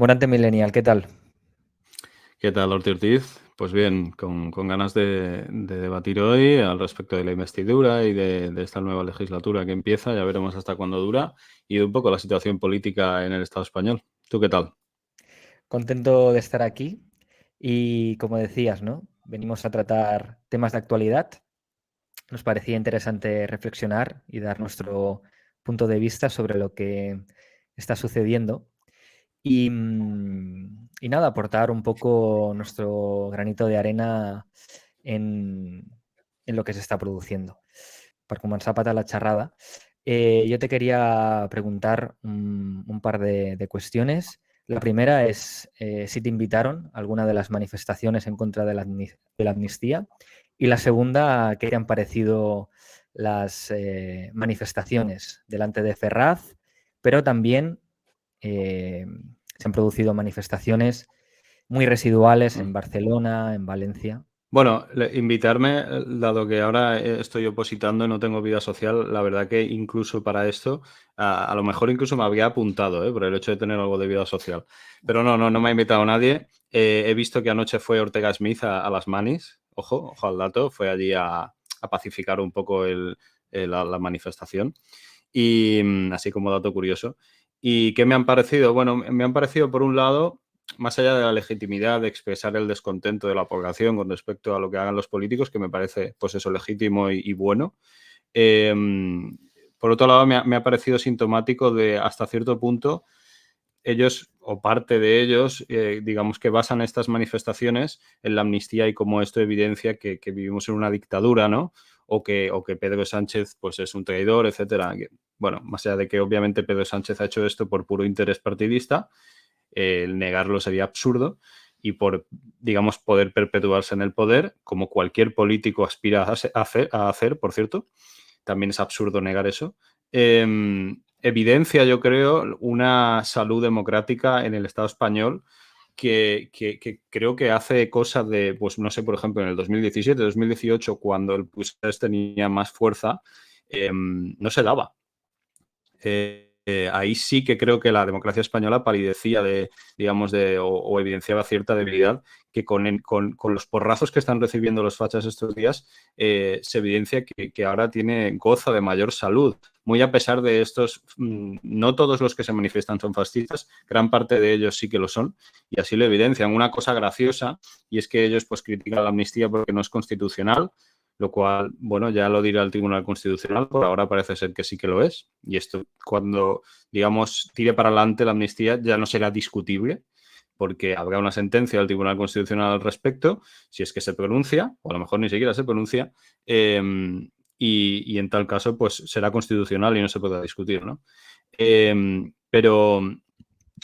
Morante Millennial, ¿qué tal? ¿Qué tal, Ortiz Ortiz? Pues bien, con ganas de debatir hoy al respecto de la investidura y de esta nueva legislatura que empieza, ya veremos hasta cuándo dura, y de un poco la situación política en el Estado español. ¿Tú qué tal? Contento de estar aquí y como decías, ¿no? Venimos a tratar temas de actualidad. Nos parecía interesante reflexionar y dar nuestro punto de vista sobre lo que está sucediendo y nada, aportar un poco nuestro granito de arena en, en lo que se está produciendo. Per començar a patar la xerrada, yo te quería preguntar un par de cuestiones. La primera es si te invitaron a alguna de las manifestaciones en contra de la amnistía. Y la segunda, ¿qué te han parecido las manifestaciones delante de Ferraz? Pero también se han producido manifestaciones muy residuales Mm. en Barcelona, en Valencia. Bueno, invitarme, dado que ahora estoy opositando y no tengo vida social, la verdad que incluso para esto, a lo mejor incluso me había apuntado, por el hecho de tener algo de vida social. Pero no me ha invitado nadie. He visto que anoche fue Ortega Smith a las Manis, ojo al dato, fue allí a pacificar un poco la manifestación. Y así como dato curioso. ¿Y qué me han parecido? Bueno, me han parecido, por un lado, más allá de la legitimidad de expresar el descontento de la población con respecto a lo que hagan los políticos, que me parece, pues eso, legítimo y bueno. Eh, por otro lado, me ha parecido sintomático de, hasta cierto punto, ellos o parte de ellos, digamos que basan estas manifestaciones en la amnistía y como esto evidencia que vivimos en una dictadura, ¿no? O que Pedro Sánchez pues es un traidor, etcétera. Bueno, más allá de que obviamente Pedro Sánchez ha hecho esto por puro interés partidista, el negarlo sería absurdo y por, digamos, poder perpetuarse en el poder, como cualquier político aspira a hacer, por cierto, también es absurdo negar eso. Evidencia, yo creo, una salud democrática en el Estado español que creo que hace cosas de, pues no sé, por ejemplo, en el 2017, 2018, cuando el Puigdemont tenía más fuerza, no se daba. Ahí sí que creo que la democracia española palidecía o evidenciaba cierta debilidad que con los porrazos que están recibiendo los fachas estos días se evidencia que ahora goza de mayor salud. Muy a pesar de estos, no todos los que se manifiestan son fascistas, gran parte de ellos sí que lo son y así lo evidencian. Una cosa graciosa y es que ellos pues critican la amnistía porque no es constitucional, lo cual, bueno, ya lo dirá el Tribunal Constitucional, por ahora parece ser que sí que lo es, y esto cuando, digamos, tire para adelante la amnistía ya no será discutible, porque habrá una sentencia del Tribunal Constitucional al respecto, si es que se pronuncia, o a lo mejor ni siquiera se pronuncia, y en tal caso, pues será constitucional y no se podrá discutir, ¿no? Pero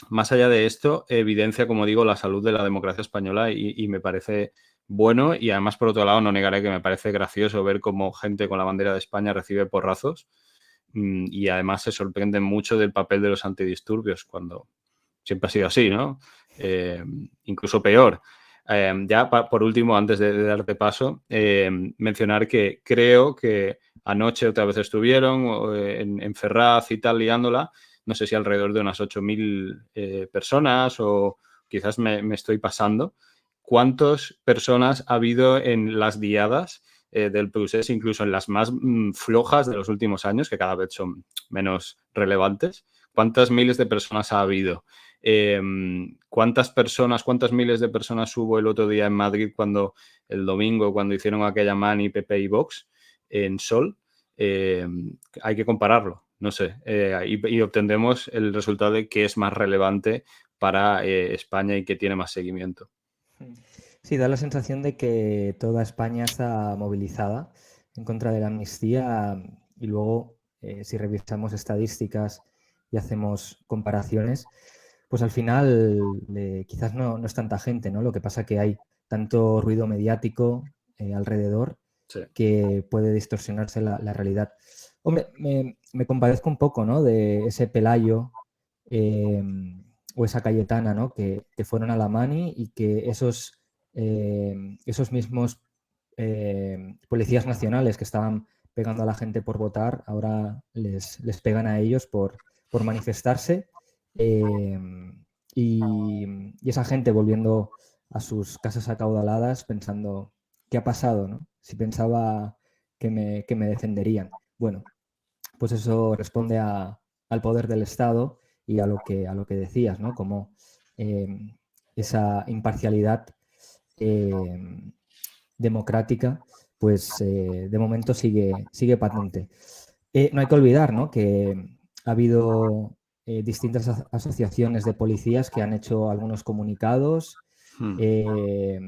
más allá de esto, evidencia, como digo, la salud de la democracia española y me parece bueno y además, por otro lado, no negaré que me parece gracioso ver cómo gente con la bandera de España recibe porrazos y además se sorprenden mucho del papel de los antidisturbios cuando siempre ha sido así, ¿no? Incluso peor. Por último, antes de darte paso, mencionar que creo que anoche otra vez estuvieron en Ferraz y tal liándola, no sé si alrededor de unas 8.000 personas o quizás me estoy pasando. ¿Cuántas personas ha habido en las diadas del procés, incluso en las más flojas de los últimos años, que cada vez son menos relevantes? ¿Cuántas miles de personas ha habido? ¿Cuántas miles de personas hubo el otro día en Madrid el domingo, cuando hicieron aquella mani PP y Vox en Sol? Hay que compararlo, no sé, y obtendremos el resultado de qué es más relevante para España y qué tiene más seguimiento. Sí, da la sensación de que toda España está movilizada en contra de la amnistía y luego, si revisamos estadísticas y hacemos comparaciones, pues al final quizás no es tanta gente, ¿no? Lo que pasa que hay tanto ruido mediático alrededor Sí. que puede distorsionarse la realidad. Hombre, me compadezco un poco, ¿no? De ese Pelayo eh, o esa Cayetana, ¿no? Que fueron a la Mani y que esos mismos policías nacionales que estaban pegando a la gente por votar, ahora les pegan a ellos por manifestarse. y esa gente volviendo a sus casas acaudaladas pensando, ¿qué ha pasado, no? Si pensaba que me defenderían. Bueno, pues eso responde al poder del Estado y a lo que decías, ¿no? Como esa imparcialidad democrática, pues de momento sigue patente. No hay que olvidar, ¿no?, que ha habido distintas asociaciones de policías que han hecho algunos comunicados eh,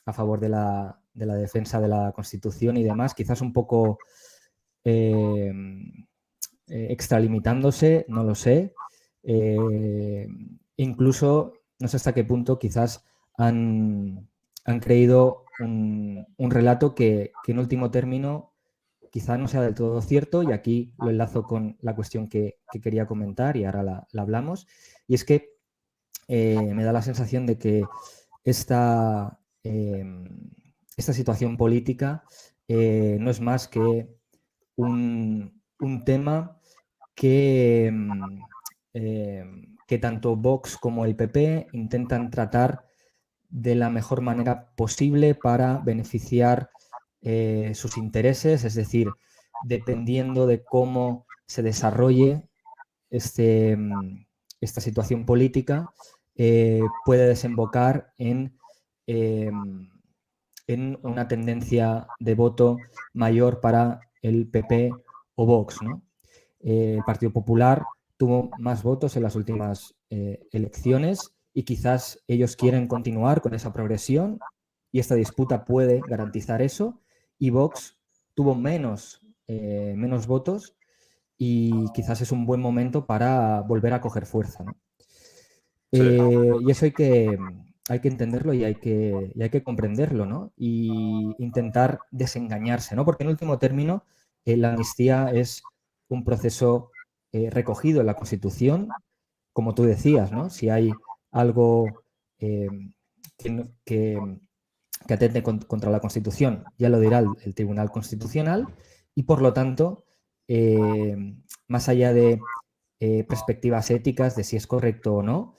a favor de la defensa de la Constitución y demás, quizás un poco eh, extralimitándose, no lo sé. Eh, incluso, no sé hasta qué punto quizás han creído un relato que en último término quizá no sea del todo cierto, y aquí lo enlazo con la cuestión que quería comentar y ahora la hablamos, y es que me da la sensación de que esta, esta situación política no es más que un tema que, que tanto Vox como el PP intentan tratar de la mejor manera posible para beneficiar sus intereses, es decir, dependiendo de cómo se desarrolle este, esta situación política, puede desembocar eh, en una tendencia de voto mayor para el PP o Vox, ¿no? El Partido Popular tuvo más votos en las últimas elecciones y quizás ellos quieren continuar con esa progresión y esta disputa puede garantizar eso, y Vox tuvo menos votos y quizás es un buen momento para volver a coger fuerza, ¿no? Sí. Y eso hay que entenderlo y hay que comprenderlo, ¿no? Y intentar desengañarse, ¿no? Porque en último término, la amnistía es un proceso recogido en la Constitución, como tú decías, ¿no? Si hay algo eh, que, que atente contra la Constitución, ya lo dirá el Tribunal Constitucional, y por lo tanto, más allá de perspectivas éticas de si es correcto o no,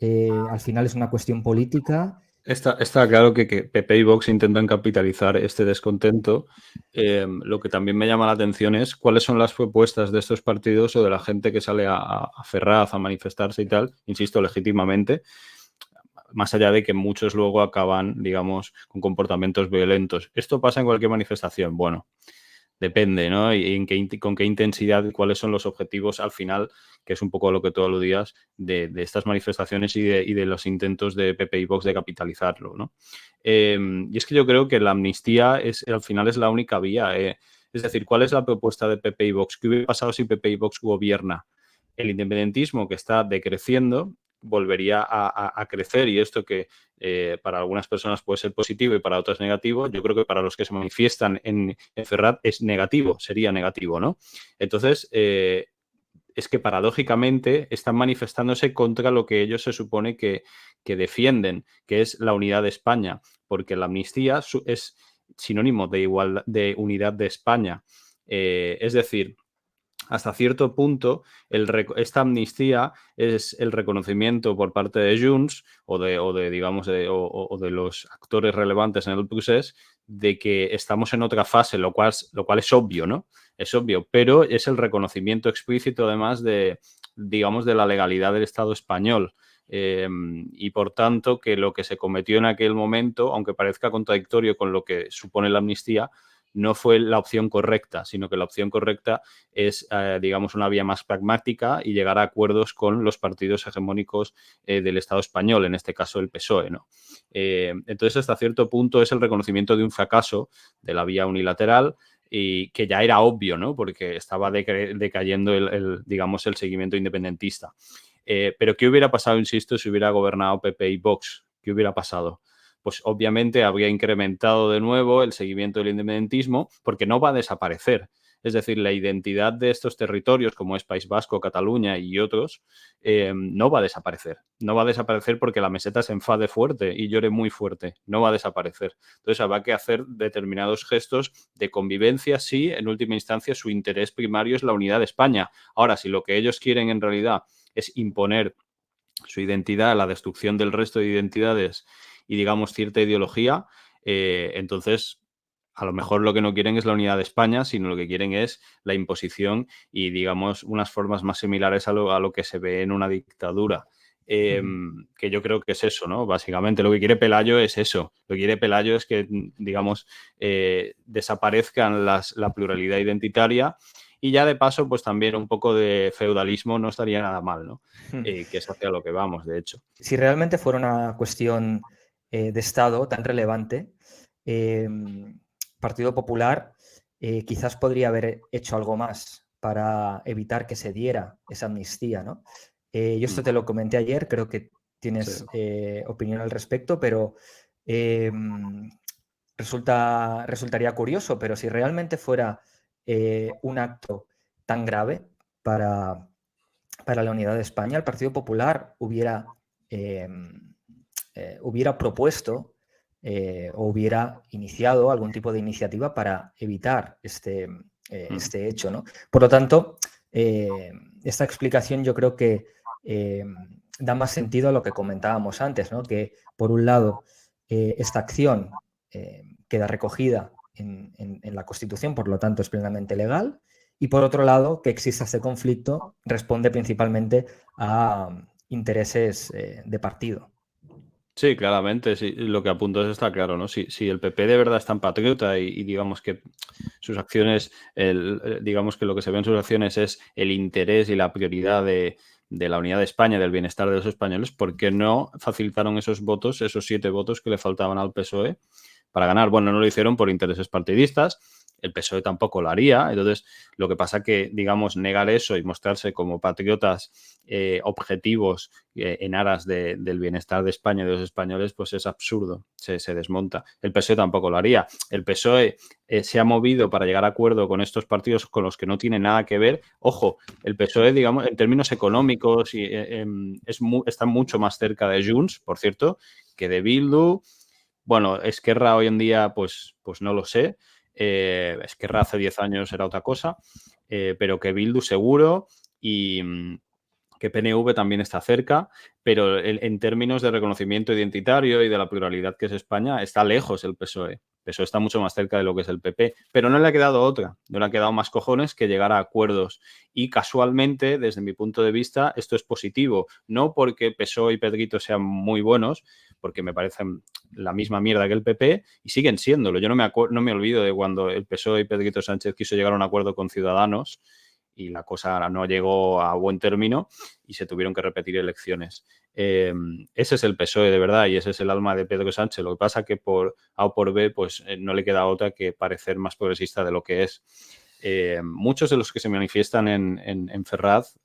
al final es una cuestión política. Está claro que PP y Vox intentan capitalizar este descontento. Lo que también me llama la atención es cuáles son las propuestas de estos partidos o de la gente que sale a Ferraz a manifestarse y tal, insisto, legítimamente, más allá de que muchos luego acaban, digamos, con comportamientos violentos. ¿Esto pasa en cualquier manifestación? Bueno, depende, ¿no? Y con qué intensidad y cuáles son los objetivos al final, que es un poco lo que tú aludías de estas manifestaciones y de los intentos de PP y Vox de capitalizarlo, ¿no? Y es que yo creo que la amnistía al final es la única vía. Es decir, ¿cuál es la propuesta de PP y Vox? ¿Qué hubiera pasado si PP y Vox gobierna? El independentismo, que está decreciendo, volvería a crecer, y esto que para algunas personas puede ser positivo y para otras negativo, yo creo que para los que se manifiestan en Ferrat es negativo, sería negativo, ¿no? Entonces, es que paradójicamente están manifestándose contra lo que ellos se supone que defienden, que es la unidad de España, porque la amnistía es sinónimo de igualdad, de unidad de España. Es decir, hasta cierto punto, esta amnistía es el reconocimiento por parte de Junts digamos, o de los actores relevantes en el procés de que estamos en otra fase, lo cual es obvio, ¿no? Es obvio, pero es el reconocimiento explícito, además, digamos, de la legalidad del Estado español. Y por tanto, que lo que se cometió en aquel momento, aunque parezca contradictorio con lo que supone la amnistía, no fue la opción correcta, sino que la opción correcta es, digamos, una vía más pragmática y llegar a acuerdos con los partidos hegemónicos del Estado español, en este caso el PSOE, ¿no? Entonces, hasta cierto punto es el reconocimiento de un fracaso de la vía unilateral, y que ya era obvio, ¿no? Porque estaba decayendo digamos, el seguimiento independentista. Pero ¿qué hubiera pasado, insisto, si hubiera gobernado PP y Vox? ¿Qué hubiera pasado? Pues obviamente habría incrementado de nuevo el seguimiento del independentismo, porque no va a desaparecer. Es decir, la identidad de estos territorios, como es País Vasco, Cataluña y otros, no va a desaparecer. No va a desaparecer porque la meseta se enfade fuerte y llore muy fuerte. No va a desaparecer. Entonces habrá que hacer determinados gestos de convivencia si, en última instancia, su interés primario es la unidad de España. Ahora, si lo que ellos quieren en realidad es imponer su identidad, la destrucción del resto de identidades y, digamos, cierta ideología, entonces a lo mejor lo que no quieren es la unidad de España, sino lo que quieren es la imposición y, digamos, unas formas más similares a lo que se ve en una dictadura. Que yo creo que es eso, ¿no? Básicamente lo que quiere Pelayo es eso. Lo que quiere Pelayo es que, digamos, desaparezcan la pluralidad identitaria y ya de paso, pues también un poco de feudalismo no estaría nada mal, ¿no? Que es hacia lo que vamos, de hecho. Si realmente fuera una cuestión de Estado tan relevante, Partido Popular quizás podría haber hecho algo más para evitar que se diera esa amnistía, ¿no? Yo esto te lo comenté ayer, creo que Sí. tienes opinión al respecto, pero resultaría curioso, pero si realmente fuera un acto tan grave para, para la unidad de España, el Partido Popular hubiera propuesto o hubiera iniciado algún tipo de iniciativa para evitar este hecho, ¿no? Por lo tanto, esta explicación yo creo que da más sentido a lo que comentábamos antes, ¿no? Que por un lado esta acción queda recogida en la Constitución, por lo tanto es plenamente legal, y por otro lado, que exista este conflicto responde principalmente a intereses de partido. Sí, claramente, sí, lo que apuntas está claro, ¿no? Si el PP de verdad es tan patriota y digamos que sus acciones, digamos que lo que se ve en sus acciones es el interés y la prioridad de la unidad de España, del bienestar de los españoles, ¿por qué no facilitaron esos votos, esos 7 votos que le faltaban al PSOE para ganar? Bueno, no lo hicieron por intereses partidistas, el PSOE tampoco lo haría, entonces lo que pasa que, digamos, negar eso y mostrarse como patriotas objetivos en aras del bienestar de España y de los españoles, pues es absurdo, se desmonta. El PSOE tampoco lo haría. El PSOE se ha movido para llegar a acuerdo con estos partidos con los que no tiene nada que ver. Ojo, el PSOE, digamos, en términos económicos, está mucho más cerca de Junts, por cierto, que de Bildu. Bueno, Esquerra hoy en día, pues no lo sé. Esquerra hace 10 años era otra cosa, pero que Bildu seguro y que PNV también está cerca, pero en términos de reconocimiento identitario y de la pluralidad que es España, está lejos el PSOE. El PSOE está mucho más cerca de lo que es el PP, pero no le ha quedado otra, no le ha quedado más cojones que llegar a acuerdos. Y casualmente, desde mi punto de vista, esto es positivo, no porque PSOE y Pedrito sean muy buenos, porque me parecen la misma mierda que el PP y siguen siéndolo. Yo no me olvido de cuando el PSOE y Pedrito Sánchez quiso llegar a un acuerdo con Ciudadanos y la cosa no llegó a buen término y se tuvieron que repetir elecciones. Ese es el PSOE de verdad y ese es el alma de Pedro Sánchez. Lo que pasa que por A o por B pues no le queda otra que parecer más progresista de lo que es. Muchos de los que se manifiestan en Ferraz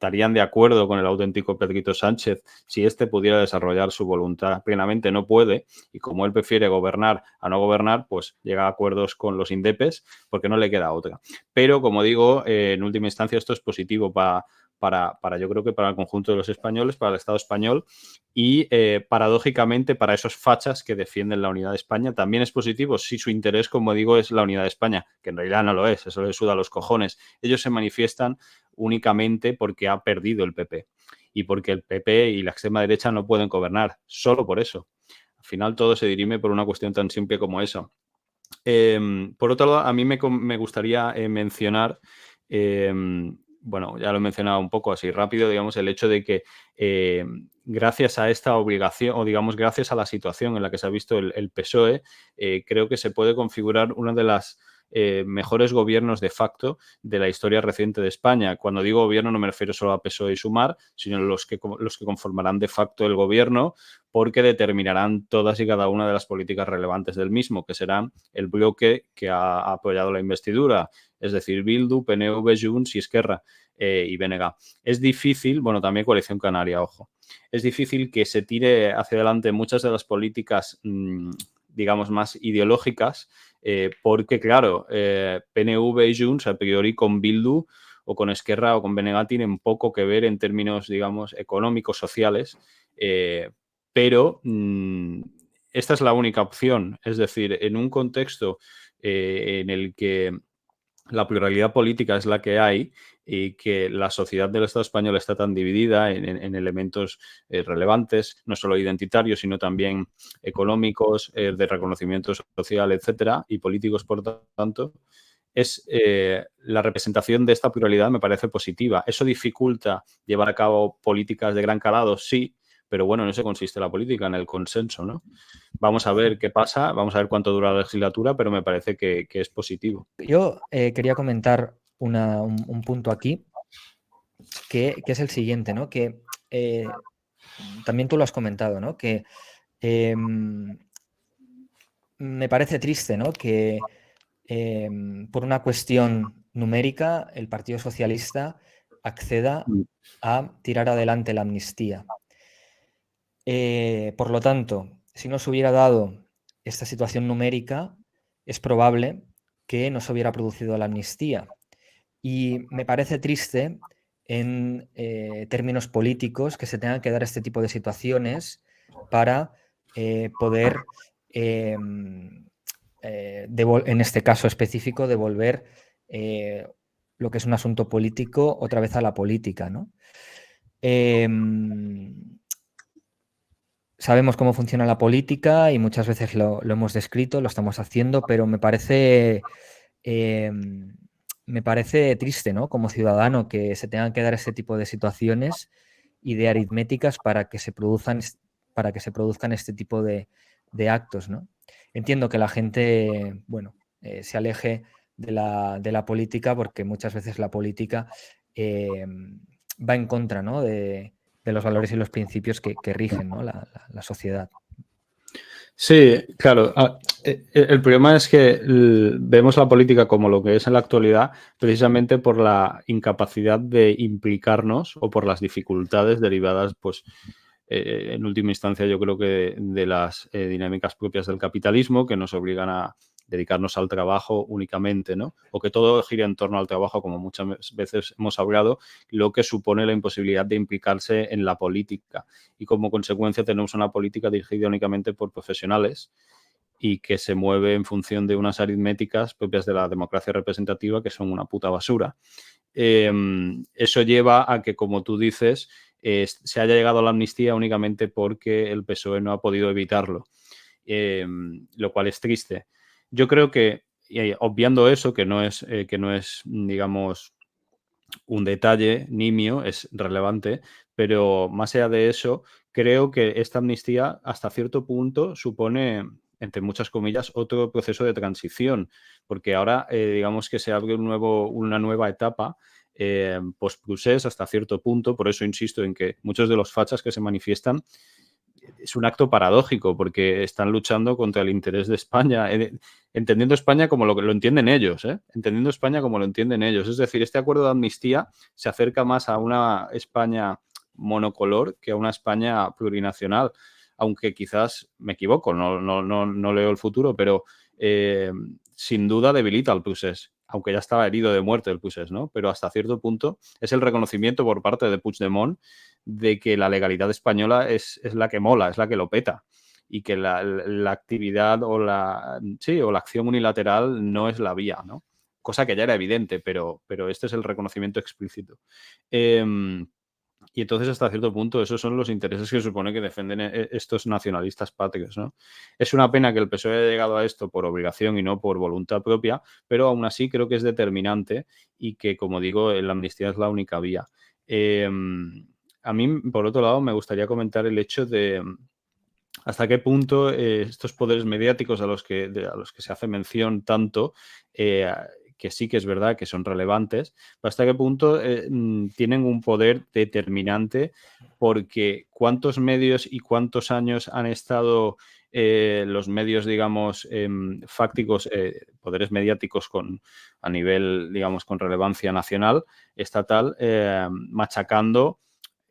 estarían de acuerdo con el auténtico Pedrito Sánchez si éste pudiera desarrollar su voluntad plenamente. No puede, y como él prefiere gobernar a no gobernar, pues llega a acuerdos con los indepes porque no le queda otra. Pero, como digo, en última instancia esto es positivo para yo creo que para el conjunto de los españoles, para el Estado español y paradójicamente para esos fachas que defienden la unidad de España también es positivo si su interés, como digo, es la unidad de España, que en realidad no lo es, eso le suda a los cojones. Ellos se manifiestan únicamente porque ha perdido el PP y porque el PP y la extrema derecha no pueden gobernar, solo por eso. Al final todo se dirime por una cuestión tan simple como esa. Por otro lado, a mí me gustaría mencionar, bueno, ya lo he mencionado un poco así rápido, digamos, el hecho de que gracias a esta obligación o digamos gracias a la situación en la que se ha visto el PSOE, creo que se puede configurar una de las mejores gobiernos de facto de la historia reciente de España. Cuando digo gobierno no me refiero solo a PSOE y Sumar, sino los que conformarán de facto el gobierno porque determinarán todas y cada una de las políticas relevantes del mismo, que serán el bloque que ha apoyado la investidura, es decir, Bildu, PNV, Junts y Esquerra y BNG. Es difícil, bueno, también Coalición Canaria, ojo, es difícil que se tire hacia adelante muchas de las políticas, digamos, más ideológicas, porque, claro, PNV y Junts, a priori con Bildu o con Esquerra o con BNG tienen poco que ver en términos, digamos, económicos, sociales, pero esta es la única opción. Es decir, en un contexto en el que la pluralidad política es la que hay y que la sociedad del Estado español está tan dividida en elementos relevantes, no solo identitarios, sino también económicos, de reconocimiento social, etcétera, y políticos, por tanto, la representación de esta pluralidad me parece positiva. ¿Eso dificulta llevar a cabo políticas de gran calado? Sí, pero bueno, en eso consiste la política, en el consenso, ¿no? Vamos a ver qué pasa, vamos a ver cuánto dura la legislatura, pero me parece que es positivo. Yo quería comentar un punto aquí, que es el siguiente, ¿no? Que también tú lo has comentado, ¿no? Que me parece triste, ¿no? Que por una cuestión numérica el Partido Socialista acceda a tirar adelante la amnistía. Por lo tanto, si no se hubiera dado esta situación numérica, es probable que no se hubiera producido la amnistía. Y me parece triste en términos políticos que se tengan que dar este tipo de situaciones para poder, en este caso específico, devolver lo que es un asunto político otra vez a la política, ¿no? Sabemos cómo funciona la política y muchas veces lo hemos descrito, lo estamos haciendo, pero me parece triste, ¿no? Como ciudadano, que se tengan que dar este tipo de situaciones y de aritméticas para que se produzcan este tipo de actos, ¿no? Entiendo que la gente, bueno, se aleje de la política porque muchas veces la política va en contra, ¿no? de los valores y los principios que rigen, ¿no? la sociedad. Sí, claro. El problema es que vemos la política como lo que es en la actualidad precisamente por la incapacidad de implicarnos o por las dificultades derivadas, pues, en última instancia, yo creo que de las dinámicas propias del capitalismo que nos obligan a dedicarnos al trabajo únicamente, ¿no? O que todo gira en torno al trabajo, como muchas veces hemos hablado, lo que supone la imposibilidad de implicarse en la política. Y como consecuencia tenemos una política dirigida únicamente por profesionales y que se mueve en función de unas aritméticas propias de la democracia representativa que son una puta basura. Eso lleva a que, como tú dices, se haya llegado a la amnistía únicamente porque el PSOE no ha podido evitarlo, lo cual es triste. Yo creo que, obviando eso, que no es, digamos, un detalle nimio, es relevante, pero más allá de eso, creo que esta amnistía hasta cierto punto supone, entre muchas comillas, otro proceso de transición, porque ahora digamos que se abre una nueva etapa post-procés hasta cierto punto, por eso insisto en que muchos de los fachas que se manifiestan es un acto paradójico porque están luchando contra el interés de España, entendiendo España como lo entienden ellos, entendiendo España como lo entienden ellos. Es decir, este acuerdo de amnistía se acerca más a una España monocolor que a una España plurinacional, aunque quizás me equivoco, no leo el futuro, pero sin duda debilita al procés, aunque ya estaba herido de muerte el procés, ¿no? Pero hasta cierto punto es el reconocimiento por parte de Puigdemont de que la legalidad española es la que mola, es la que lo peta y que la actividad o la acción unilateral no es la vía, ¿no? Cosa que ya era evidente, pero este es el reconocimiento explícito. Y entonces, hasta cierto punto, esos son los intereses que se supone que defienden estos nacionalistas patrios, ¿no? Es una pena que el PSOE haya llegado a esto por obligación y no por voluntad propia, pero aún así creo que es determinante y que, como digo, la amnistía es la única vía. A mí, por otro lado, me gustaría comentar el hecho de hasta qué punto estos poderes mediáticos a los que se hace mención tanto, que sí que es verdad que son relevantes, pero hasta qué punto tienen un poder determinante, porque cuántos medios y cuántos años han estado los medios, digamos, fácticos, poderes mediáticos a nivel, digamos, con relevancia nacional, estatal, machacando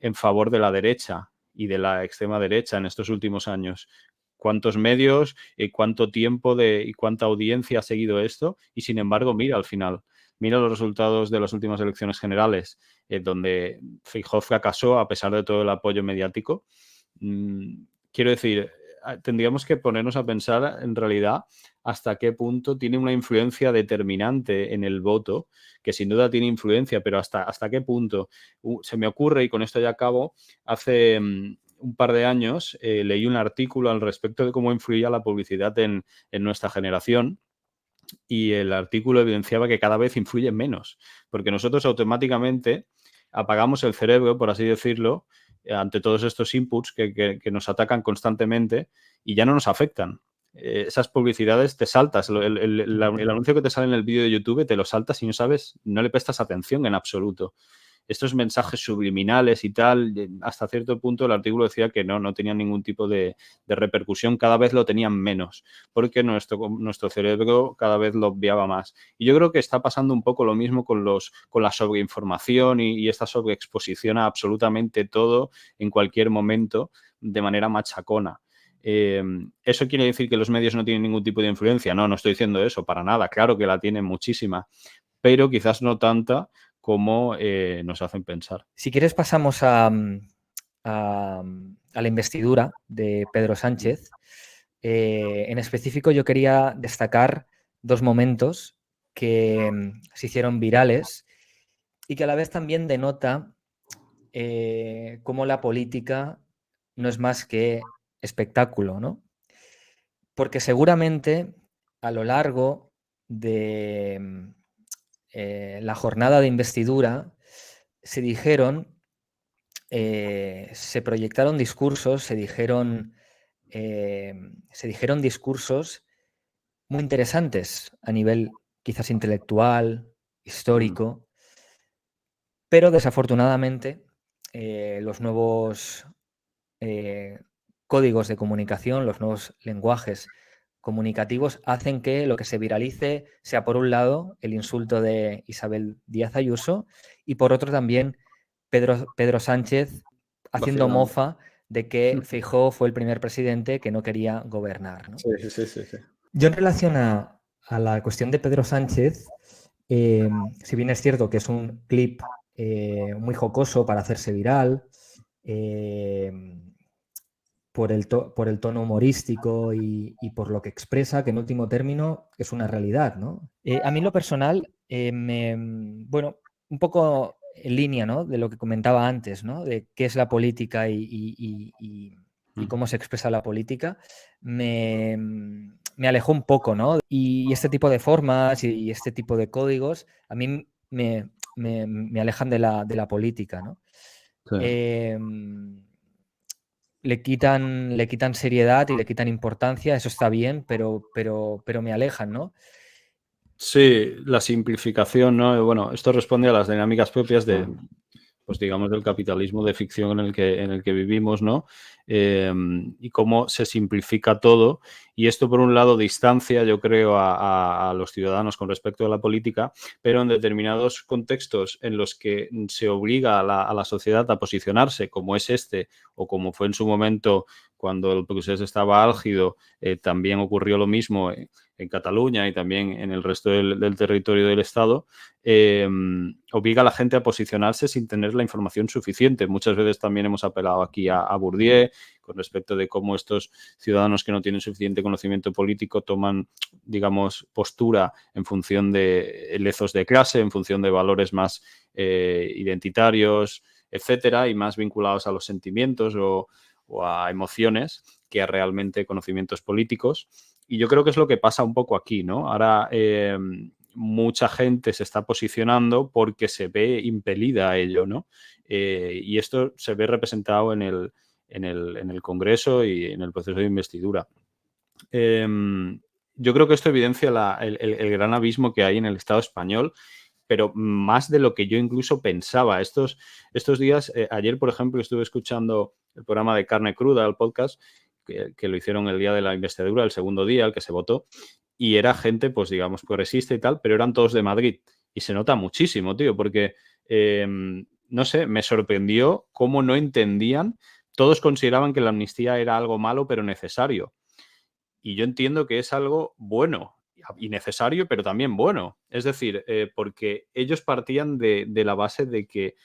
en favor de la derecha y de la extrema derecha en estos últimos años. ¿Cuántos medios, cuánto tiempo y cuánta audiencia ha seguido esto? Y sin embargo, mira al final, mira los resultados de las últimas elecciones generales, donde Feijóo fracasó a pesar de todo el apoyo mediático. Quiero decir, tendríamos que ponernos a pensar en realidad hasta qué punto tiene una influencia determinante en el voto, que sin duda tiene influencia, pero hasta qué punto. Se me ocurre, y con esto ya acabo, hace un par de años leí un artículo al respecto de cómo influía la publicidad en nuestra generación. Y el artículo evidenciaba que cada vez influye menos, porque nosotros automáticamente apagamos el cerebro, por así decirlo, ante todos estos inputs que nos atacan constantemente y ya no nos afectan. Esas publicidades te saltas, el anuncio que te sale en el vídeo de YouTube te lo saltas y no sabes, no le prestas atención en absoluto. Estos mensajes subliminales y tal, hasta cierto punto el artículo decía que no tenían ningún tipo de repercusión, cada vez lo tenían menos, porque nuestro cerebro cada vez lo obviaba más. Y yo creo que está pasando un poco lo mismo con la sobreinformación y esta sobreexposición a absolutamente todo en cualquier momento de manera machacona. ¿Eso quiere decir que los medios no tienen ningún tipo de influencia? No estoy diciendo eso, para nada. Claro que la tienen muchísima, pero quizás no tanta como nos hacen pensar. Si quieres pasamos a la investidura de Pedro Sánchez. En específico, yo quería destacar dos momentos que se hicieron virales y que a la vez también denota cómo la política no es más que espectáculo, ¿no? Porque seguramente a lo largo de la jornada de investidura se dijeron, se proyectaron discursos, se dijeron discursos muy interesantes a nivel quizás intelectual, histórico, pero desafortunadamente los nuevos códigos de comunicación, los nuevos lenguajes comunicativos hacen que lo que se viralice sea, por un lado, el insulto de Isabel Díaz Ayuso y por otro también Pedro Sánchez haciendo Vacilando. mofa de que Feijóo fue el primer presidente que no quería gobernar, ¿no? Sí. Yo en relación a la cuestión de Pedro Sánchez, si bien es cierto que es un clip muy jocoso para hacerse viral, eh, por el tono humorístico y por lo que expresa, que en último término es una realidad, ¿no? A mí en lo personal, bueno, un poco en línea, ¿no? De lo que comentaba antes, ¿no? De qué es la política y cómo se expresa la política, me alejó un poco, ¿no? Y este tipo de formas y este tipo de códigos a mí me alejan de la política, ¿no? Sí. Le quitan seriedad y le quitan importancia, eso está bien, pero me alejan, ¿no? Sí, la simplificación, ¿no? Bueno, esto responde a las dinámicas propias de, pues digamos, del capitalismo de ficción en el que vivimos, ¿no? Y cómo se simplifica todo. Y esto, por un lado, distancia, yo creo, a los ciudadanos con respecto a la política, pero en determinados contextos en los que se obliga a la sociedad a posicionarse, como es este, o como fue en su momento cuando el procés estaba álgido, también ocurrió lo mismo en Cataluña y también en el resto del territorio del Estado, obliga a la gente a posicionarse sin tener la información suficiente. Muchas veces también hemos apelado aquí a Bourdieu con respecto de cómo estos ciudadanos que no tienen suficiente conocimiento político toman, digamos, postura en función de lezos de clase, en función de valores más identitarios, etcétera, y más vinculados a los sentimientos o a emociones que a realmente conocimientos políticos. Y yo creo que es lo que pasa un poco aquí, ¿no? Ahora mucha gente se está posicionando porque se ve impelida a ello, ¿no? Y esto se ve representado en el Congreso y en el proceso de investidura. Yo creo que esto evidencia el gran abismo que hay en el Estado español, pero más de lo que yo incluso pensaba. Estos días, ayer, por ejemplo, estuve escuchando el programa de Carne Cruda, el podcast, que lo hicieron el día de la investidura, el segundo día, el que se votó, y era gente, pues digamos, progresista y tal, pero eran todos de Madrid. Y se nota muchísimo, tío, porque, no sé, me sorprendió cómo no entendían. Todos consideraban que la amnistía era algo malo, pero necesario. Y yo entiendo que es algo bueno y necesario, pero también bueno. Es decir, porque ellos partían de la base de que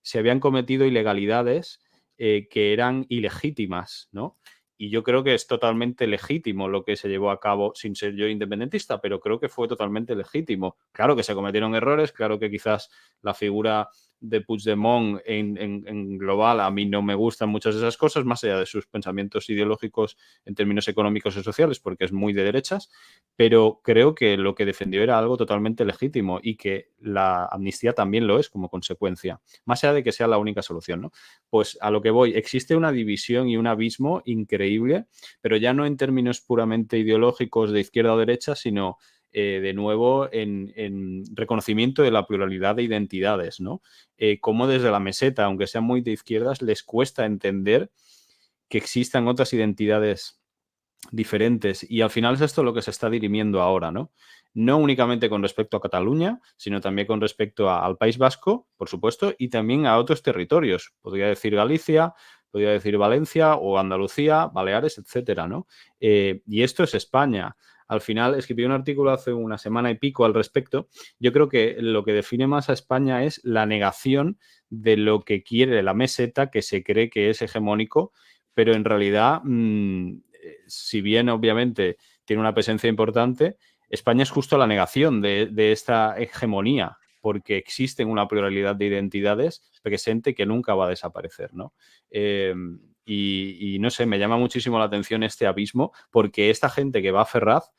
se habían cometido ilegalidades que eran ilegítimas, ¿no? y yo creo que es totalmente legítimo lo que se llevó a cabo, sin ser yo independentista, pero creo que fue totalmente legítimo. Claro que se cometieron errores, claro que quizás la figura de Puigdemont en global a mí no me gustan muchas de esas cosas, más allá de sus pensamientos ideológicos en términos económicos y sociales, porque es muy de derechas, pero creo que lo que defendió era algo totalmente legítimo y que la amnistía también lo es como consecuencia, más allá de que sea la única solución, ¿no? Pues a lo que voy, existe una división y un abismo increíble, pero ya no en términos puramente ideológicos de izquierda o derecha, sino de nuevo en reconocimiento de la pluralidad de identidades, ¿no? Cómo desde la meseta, aunque sean muy de izquierdas, les cuesta entender que existan otras identidades diferentes. Y al final es esto lo que se está dirimiendo ahora, ¿no? No únicamente con respecto a Cataluña, sino también con respecto al País Vasco, por supuesto, y también a otros territorios. Podría decir Galicia, podría decir Valencia o Andalucía, Baleares, etcétera, ¿no? Y esto es España. Al final escribí un artículo hace una semana y pico al respecto. Yo creo que lo que define más a España es la negación de lo que quiere la meseta, que se cree que es hegemónico, pero en realidad, si bien obviamente tiene una presencia importante, España es justo la negación de esta hegemonía, porque existen una pluralidad de identidades presente que nunca va a desaparecer, ¿no? Y no sé, me llama muchísimo la atención este abismo, porque esta gente que va a Ferraz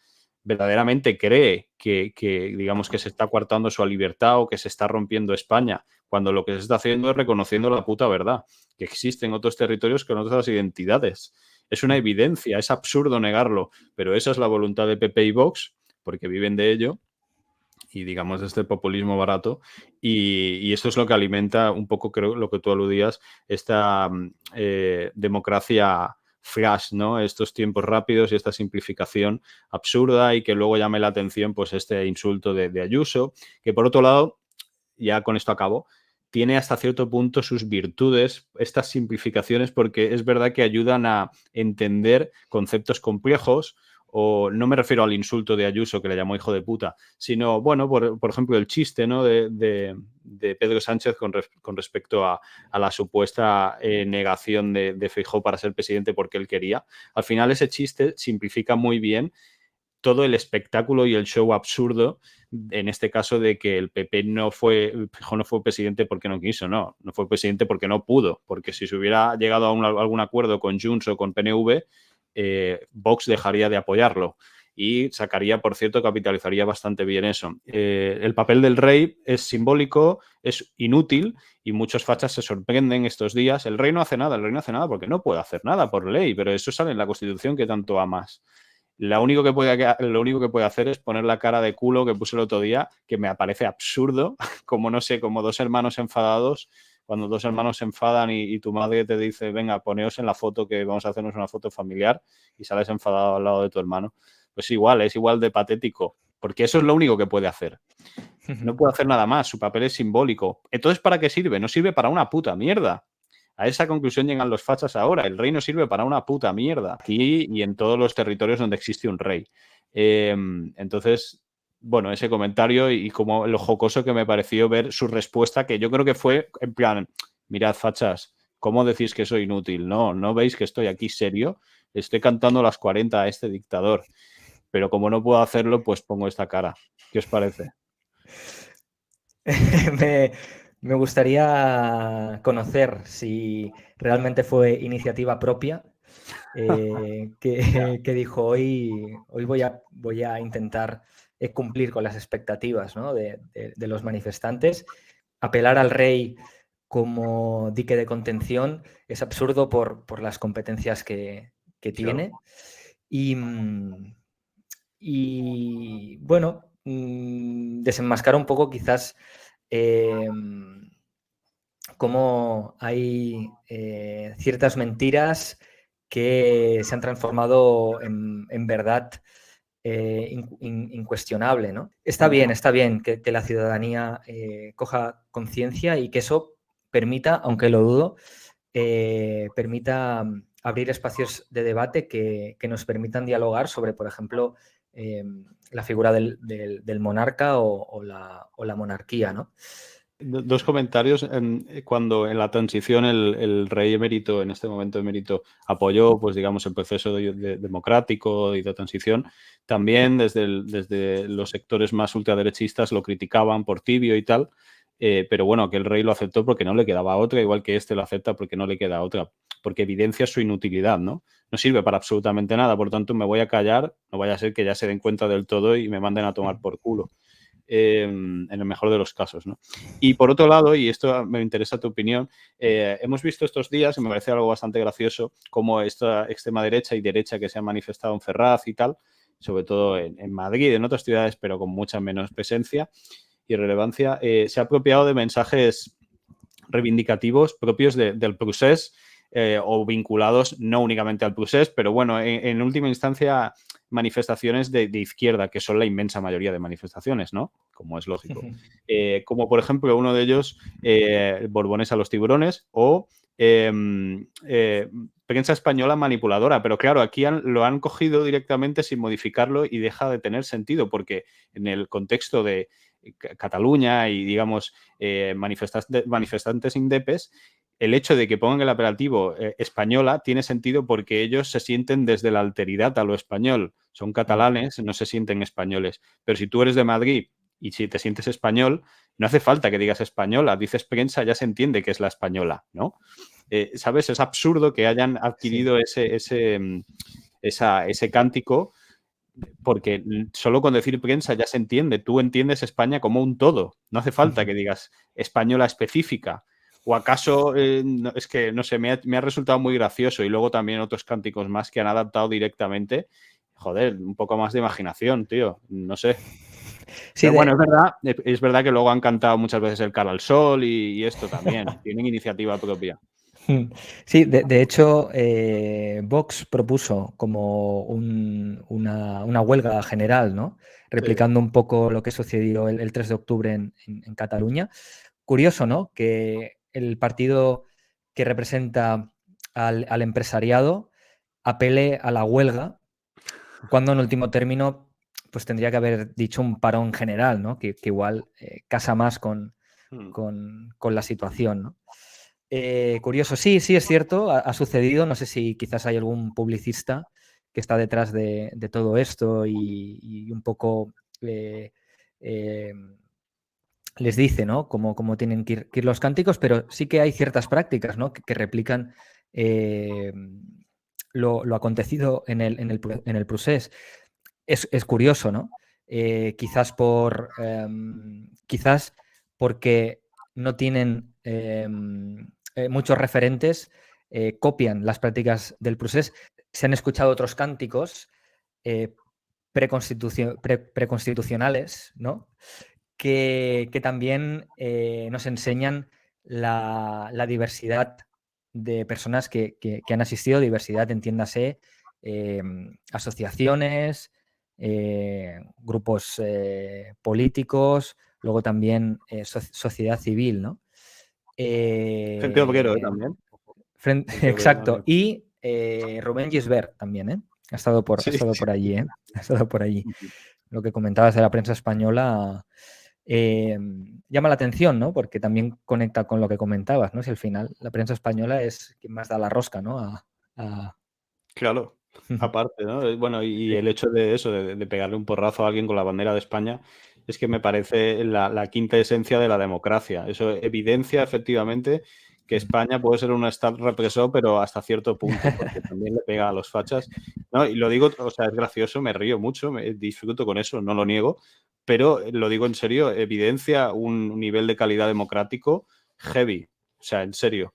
verdaderamente cree digamos, que se está coartando su libertad o que se está rompiendo España, cuando lo que se está haciendo es reconociendo la puta verdad, que existen otros territorios con otras identidades. Es una evidencia, es absurdo negarlo, pero esa es la voluntad de PP y Vox, porque viven de ello, y digamos de este populismo barato, y esto es lo que alimenta un poco, creo, lo que tú aludías, esta democracia flash, ¿no? Estos tiempos rápidos y esta simplificación absurda, y que luego llame la atención pues este insulto de Ayuso, que por otro lado, ya con esto acabo, tiene hasta cierto punto sus virtudes, estas simplificaciones, porque es verdad que ayudan a entender conceptos complejos. O no me refiero al insulto de Ayuso, que le llamó hijo de puta, sino, bueno, por ejemplo, el chiste, ¿no? de Pedro Sánchez con respecto a la supuesta negación de Feijóo para ser presidente porque él quería. Al final, ese chiste simplifica muy bien todo el espectáculo y el show absurdo, en este caso de que el PP no fue presidente porque no quiso, no fue presidente porque no pudo, porque si se hubiera llegado a algún acuerdo con Junts o con PNV, Vox dejaría de apoyarlo y sacaría, por cierto, capitalizaría bastante bien eso. El papel del rey es simbólico, es inútil, y muchos fachas se sorprenden estos días. El rey no hace nada porque no puede hacer nada por ley, pero eso sale en la Constitución que tanto amas. Lo único que puede hacer es poner la cara de culo que puse el otro día, que me parece absurdo, como no sé, como dos hermanos enfadados, cuando dos hermanos se enfadan y tu madre te dice, venga, poneos en la foto que vamos a hacernos una foto familiar, y sales enfadado al lado de tu hermano. Pues igual, es igual de patético, porque eso es lo único que puede hacer. No puede hacer nada más, su papel es simbólico. Entonces, ¿para qué sirve? No sirve para una puta mierda. A esa conclusión llegan los fachas ahora. El rey no sirve para una puta mierda. Aquí y en todos los territorios donde existe un rey. Entonces, bueno, ese comentario y como lo jocoso que me pareció ver su respuesta, que yo creo que fue en plan, mirad, fachas, ¿cómo decís que soy inútil? No veis que estoy aquí serio. Estoy cantando las 40 a este dictador. Pero como no puedo hacerlo, pues pongo esta cara. ¿Qué os parece? Me gustaría conocer si realmente fue iniciativa propia, que dijo hoy voy a intentar cumplir con las expectativas, ¿no? de los manifestantes. Apelar al rey como dique de contención es absurdo por las competencias que tiene. Y bueno, desenmascar un poco quizás cómo hay ciertas mentiras que se han transformado en verdad incuestionable, ¿no? Está bien que la ciudadanía coja conciencia y que eso permita, aunque lo dudo, permita abrir espacios de debate que nos permitan dialogar sobre, por ejemplo, la figura del monarca o la monarquía, ¿no? Dos comentarios. Cuando en la transición el rey emérito, en este momento emérito, apoyó, pues digamos, el proceso democrático y de transición, también desde los sectores más ultraderechistas lo criticaban por tibio y tal, pero bueno, que el rey lo aceptó porque no le quedaba otra, igual que este lo acepta porque no le queda otra, porque evidencia su inutilidad, ¿no? No sirve para absolutamente nada, por tanto me voy a callar, no vaya a ser que ya se den cuenta del todo y me manden a tomar por culo. En el mejor de los casos, ¿no? Y por otro lado, y esto me interesa tu opinión, hemos visto estos días, y me parece algo bastante gracioso, como esta extrema derecha y derecha que se han manifestado en Ferraz y tal, sobre todo en Madrid, en otras ciudades, pero con mucha menos presencia y relevancia, se ha apropiado de mensajes reivindicativos propios del procés o vinculados no únicamente al procés, pero bueno, en última instancia manifestaciones de izquierda, que son la inmensa mayoría de manifestaciones, ¿no? Como es lógico. Como por ejemplo uno de ellos, Borbones a los tiburones o prensa española manipuladora, pero claro, aquí lo han cogido directamente sin modificarlo y deja de tener sentido, porque en el contexto de Cataluña y, digamos, manifestantes indepes, el hecho de que pongan el apelativo española tiene sentido porque ellos se sienten desde la alteridad a lo español. Son catalanes, no se sienten españoles. Pero si tú eres de Madrid y si te sientes español, no hace falta que digas española, dices prensa, ya se entiende que es la española, ¿no? ¿Sabes? Es absurdo que hayan adquirido ese cántico, porque solo con decir prensa ya se entiende. Tú entiendes España como un todo. No hace falta que digas española específica. ¿O acaso, es que, no sé, me ha resultado muy gracioso? Y luego también otros cánticos más que han adaptado directamente. Joder, un poco más de imaginación, tío. No sé. Sí, Pero bueno, es verdad que luego han cantado muchas veces el Cara al Sol y esto también. Tienen iniciativa propia. Sí, de hecho, Vox propuso como una huelga general, ¿no? Sí. Replicando un poco lo que sucedió el 3 de octubre en Cataluña. Curioso, ¿no? Que el partido que representa al empresariado apele a la huelga, cuando en último término pues tendría que haber dicho un parón general, ¿no? Que igual casa más con la situación, ¿no? Curioso, sí, sí es cierto, ha sucedido, no sé si quizás hay algún publicista que está detrás de todo esto y un poco eh, les dice, ¿no? Cómo tienen que ir los cánticos, pero sí que hay ciertas prácticas, ¿no? Que replican lo acontecido en el procés. Es curioso, ¿no? Quizás quizás porque no tienen muchos referentes, copian las prácticas del procés. Se han escuchado otros cánticos eh, preconstitucionales, ¿no? Que también nos enseñan la diversidad de personas que han asistido, diversidad, entiéndase, asociaciones, grupos políticos, luego también sociedad civil, ¿no? Gente obrero, también. Gente obrero Exacto. también. Y Rubén Gisbert también, ¿eh? Ha estado Sí, ha estado sí. por allí, ¿eh? Ha estado por allí. Lo que comentabas de la prensa española llama la atención, ¿no? Porque también conecta con lo que comentabas, ¿no? Si al final la prensa española es quien más da la rosca, ¿no? A- Claro, aparte, ¿no? Bueno, y Sí. el hecho de eso, de pegarle un porrazo a alguien con la bandera de España, es que me parece la quinta esencia de la democracia. Eso evidencia efectivamente que España puede ser un estado represor, pero hasta cierto punto, porque también le pega a los fachas, ¿no? Y lo digo, o sea, es gracioso, me río mucho, disfruto con eso, no lo niego, pero lo digo en serio, evidencia un nivel de calidad democrático heavy, o sea, en serio.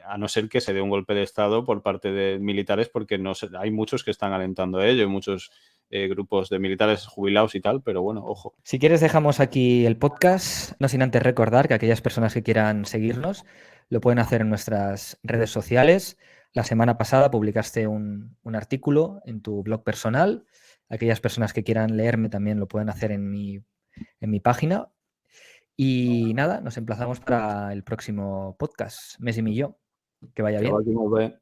A no ser que se dé un golpe de Estado por parte de militares, porque no sé, hay muchos que están alentando a ello, muchos grupos de militares jubilados y tal, pero bueno, ojo. Si quieres, dejamos aquí el podcast, no sin antes recordar que aquellas personas que quieran seguirnos lo pueden hacer en nuestras redes sociales. La semana pasada publicaste un artículo en tu blog personal. Aquellas personas que quieran leerme también lo pueden hacer en mi página. Y nada, nos emplazamos para el próximo podcast, Mes y yo. Que vaya Que va bien. aquí muy bien.